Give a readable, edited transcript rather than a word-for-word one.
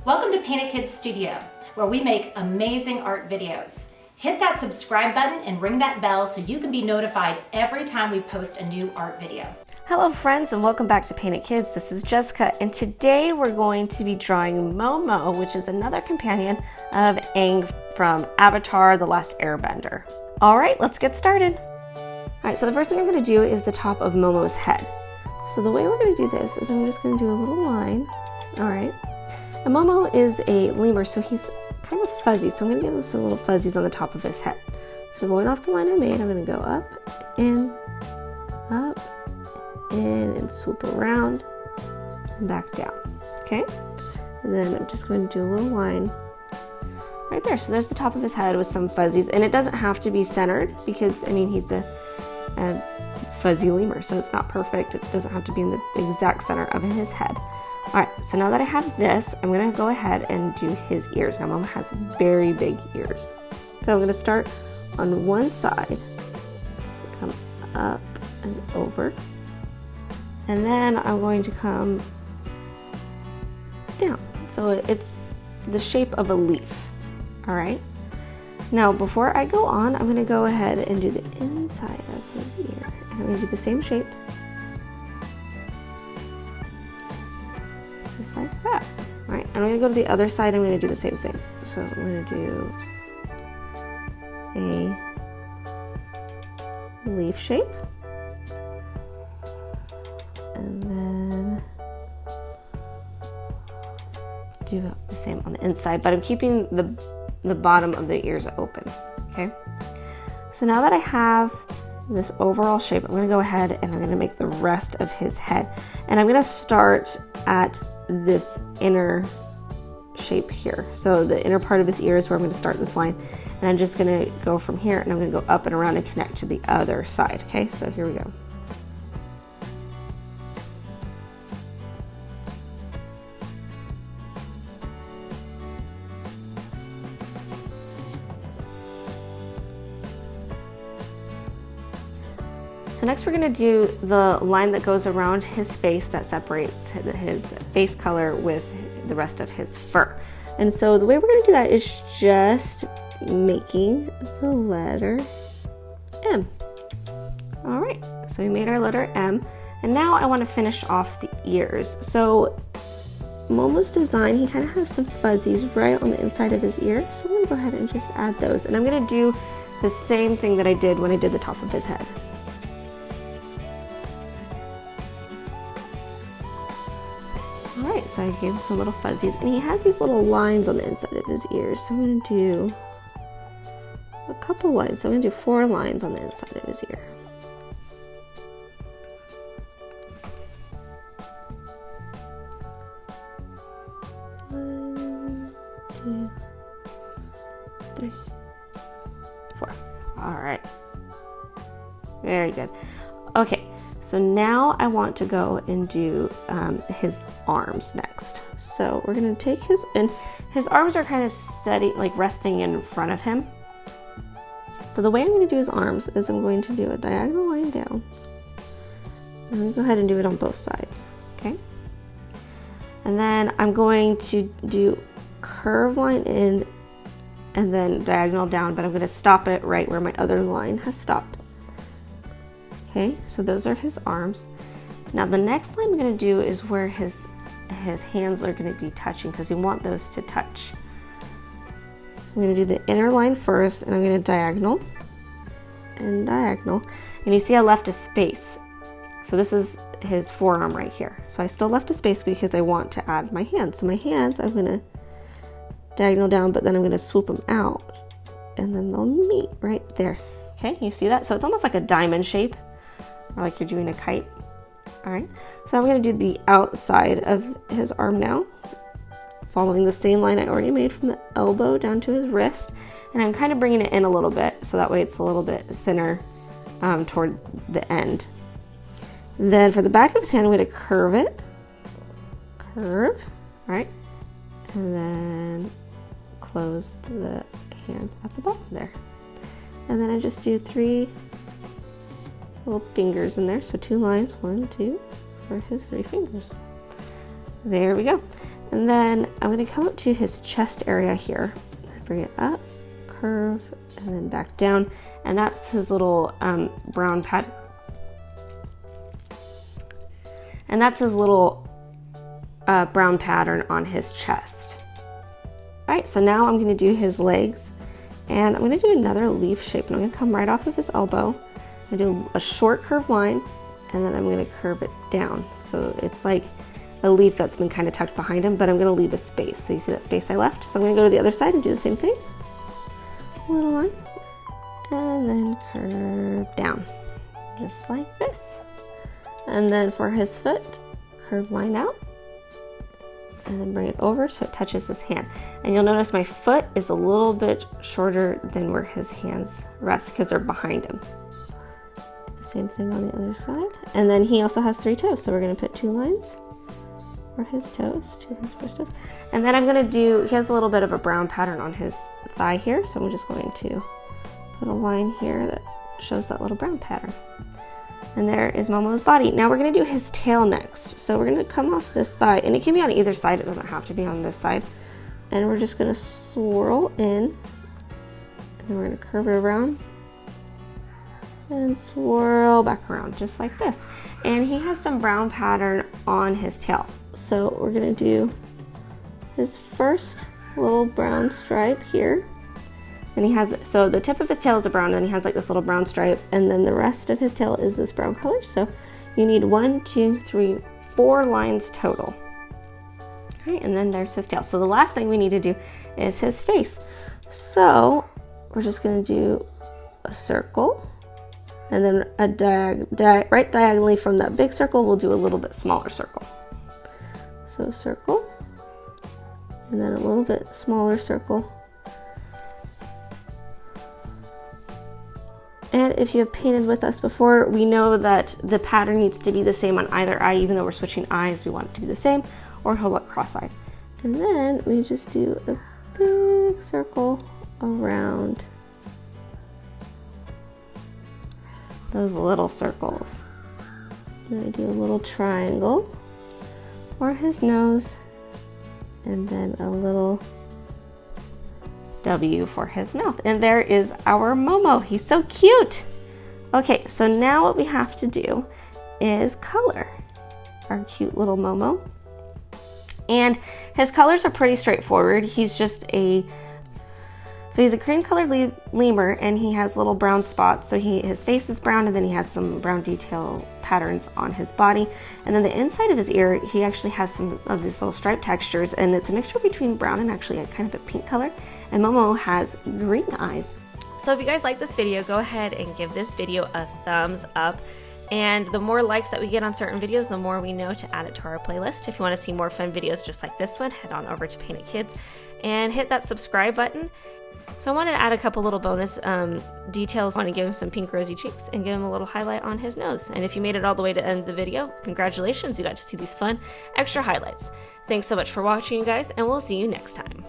Welcome to Painted Kids Studio, where we make amazing art videos. Hit that subscribe button and ring that bell so you can be notified every time we post a new art video. Hello friends and welcome back to Painted Kids. This is Jessica and today we're going to be drawing Momo, which is another companion of Aang from Avatar: The Last Airbender. Alright, let's get started. Alright, so the first thing I'm going to do is the top of Momo's head. So the way we're going to do this is I'm just going to do a little line. Alright. And Momo is a lemur, so he's kind of fuzzy, so I'm going to give him some little fuzzies on the top of his head. So going off the line I made, I'm going to go up, in, and swoop around, and back down, okay? And then I'm just going to do a little line right there. So there's the top of his head with some fuzzies, and it doesn't have to be centered because, I mean, he's a fuzzy lemur, so it's not perfect. It doesn't have to be in the exact center of his head. All right, so now that I have this, I'm gonna go ahead and do his ears. Now, Momo has very big ears. So I'm gonna start on one side, come up and over, and then I'm going to come down. So it's the shape of a leaf, all right? Now, before I go on, I'm gonna go ahead and do the inside of his ear. And I'm gonna do the same shape, just like that. All right, I'm gonna go to the other side. I'm gonna do the same thing. So I'm gonna do a leaf shape, and then do the same on the inside, but I'm keeping the bottom of the ears open, okay? So now that I have this overall shape, I'm gonna go ahead and I'm gonna make the rest of his head. And I'm gonna start at this inner shape here. So the inner part of his ear is where I'm gonna start this line. And I'm just gonna go from here and I'm gonna go up and around and connect to the other side, okay? So here we go. So next we're going to do the line that goes around his face that separates his face color with the rest of his fur. And so the way we're going to do that is just making the letter M. All right, so we made our letter M, and now I want to finish off the ears. So Momo's design, he kind of has some fuzzies right on the inside of his ear. So I'm going to go ahead and just add those. And I'm going to do the same thing that I did when I did the top of his head. Alright, so I gave him some little fuzzies, and he has these little lines on the inside of his ears. So I'm going to do a couple lines. So I'm going to do 4 lines on the inside of his ear. One, 2, 3, 4. Alright. Very good. Okay. So now I want to go and do his arms next. So we're gonna take his arms are kind of steady, like resting in front of him. So the way I'm gonna do his arms is I'm going to do a diagonal line down. I'm gonna go ahead and do it on both sides, okay? And then I'm going to do curve line in and then diagonal down, but I'm gonna stop it right where my other line has stopped. Okay, so those are his arms. Now the next line I'm going to do is where his hands are going to be touching because we want those to touch. So I'm going to do the inner line first, and I'm going to diagonal and diagonal. And you see I left a space. So this is his forearm right here. So I still left a space because I want to add my hands. So my hands, I'm going to diagonal down, but then I'm going to swoop them out, and then they'll meet right there. Okay, you see that? So it's almost like a diamond shape, or like you're doing a kite. All right, so I'm going to do the outside of his arm now, following the same line I already made from the elbow down to his wrist, and I'm kind of bringing it in a little bit, so that way it's a little bit thinner toward the end. Then for the back of his hand, I'm going to curve it, curve, right, and then close the hands at the bottom there. And then I just do 3 little fingers in there. So 2 lines, 1, 2, for his 3 fingers. There we go. And then I'm going to come up to his chest area here. Bring it up, curve, and then back down. And that's his little brown pad. And that's his little brown pattern on his chest. All right, so now I'm going to do his legs. And I'm going to do another leaf shape. And I'm going to come right off of his elbow and do a short curved line. And then I'm going to curve it down. So it's like a leaf that's been kind of tucked behind him, but I'm going to leave a space. So you see that space I left? So I'm going to go to the other side and do the same thing. Little line. And then curve down. Just like this. And then for his foot, curve line out. And then bring it over so it touches his hand. And you'll notice my foot is a little bit shorter than where his hands rest because they're behind him. The same thing on the other side. And then he also has 3 toes, so we're going to put 2 lines for his toes, 2 lines for his toes. And then I'm going to do, he has a little bit of a brown pattern on his thigh here, so I'm just going to put a line here that shows that little brown pattern. And there is Momo's body. Now we're going to do his tail next. So we're going to come off this thigh, and it can be on either side, it doesn't have to be on this side. And we're just going to swirl in, and then we're going to curve it around and swirl back around just like this. And he has some brown pattern on his tail. So we're going to do his first little brown stripe here. And he has, so the tip of his tail is a brown, and he has like this little brown stripe, and then the rest of his tail is this brown color. So you need 1, 2, 3, 4 lines total. All right, and then there's his tail. So the last thing we need to do is his face. So we're just going to do a circle, and then a right diagonally from that big circle, we'll do a little bit smaller circle. So circle, and then a little bit smaller circle. And if you have painted with us before, we know that the pattern needs to be the same on either eye. Even though we're switching eyes, we want it to be the same, or he'll look cross-eyed. And then we just do a big circle around those little circles. Then I do a little triangle for his nose, and then a little W for his mouth. And there is our Momo. He's so cute. Okay, so now what we have to do is color our cute little Momo. And his colors are pretty straightforward. He's a cream colored lemur, and he has little brown spots. So his face is brown, and then he has some brown detail patterns on his body. And then the inside of his ear, he actually has some of these little stripe textures, and it's a mixture between brown and actually a kind of a pink color. And Momo has green eyes. So if you guys like this video, go ahead and give this video a thumbs up. And the more likes that we get on certain videos, the more we know to add it to our playlist. If you want to see more fun videos just like this one, head on over to Painted Kids and hit that subscribe button. So I wanted to add a couple little bonus details. I want to give him some pink rosy cheeks and give him a little highlight on his nose. And if you made it all the way to the end of the video, congratulations, you got to see these fun extra highlights. Thanks so much for watching, you guys, and we'll see you next time.